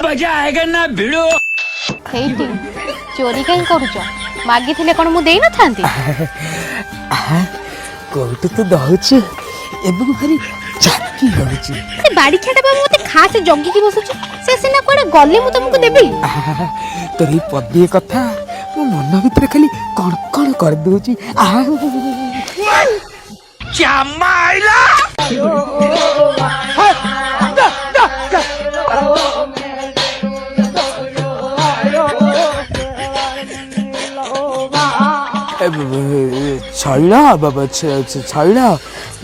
मजा आएगा ना भिड़ो। हेइटी चोरी कहीं करूच मागी थिले कोन मु देई न थांती कोट तो दहुची एबे भारी चाकी होउची से बाड़ी छाटा बा मते खास जगी की बसुच से सिना कोडे गली मु तुमको देबी तोरी पदी कथा मो मन भीतर खाली कण कण कर दोची क्या माइला छाइला बाबा छाइला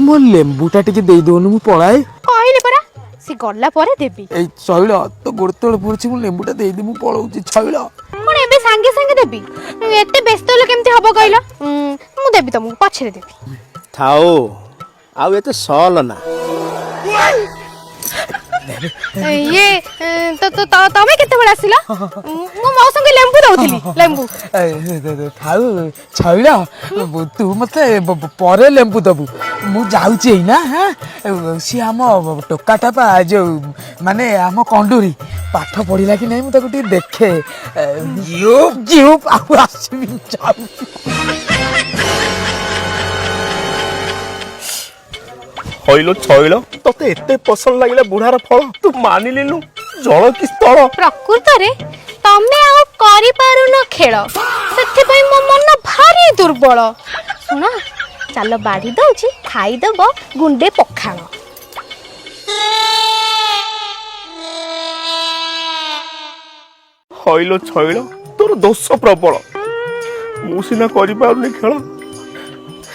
मो लेंबुटा टिके देई दोनु मु पळाए कहले परा से गल्ला परे देबी ए छाइला तो गोड़तोड़ पुरछि मु लेंबुटा देई दे मु पळौची छाइला कोन एबे संगे संगे देबी एते व्यस्त होले केमती हबो कहला मु देबी तुमको पछरे देबी थाओ आउ एते सॉल ना ये तो तमे केते बेला आसिला मो मौ संगे लेंबू दउथली लेंबू थाउ छाइला तू मते परे लेंबू दबु मु जाउची ना हां सी हम टोकाटा पा जो माने हम कंडूरी पाठ पढिला कि नै मु ताको टी देखे जीव आउ आसी जाउ हइलो छइलो तते एते पसंद लागिला बुढ़ार फल तू मानि लेनु जल कि स्थल प्रकृत रे तमे आ करि पारु न खेल सेति पई मो मन भारी दुर्बल सुन चलो बाड़ी दउची खाई दब गुंडे पखाल हइलो छइलो तोर दोष प्रबल मु सिना करि पारुनी खेल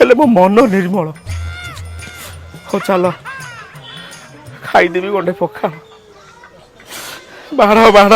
हेले मो मन निर्मल हो चलो खाई देवी गोटे पखा बाढ़ बाढ़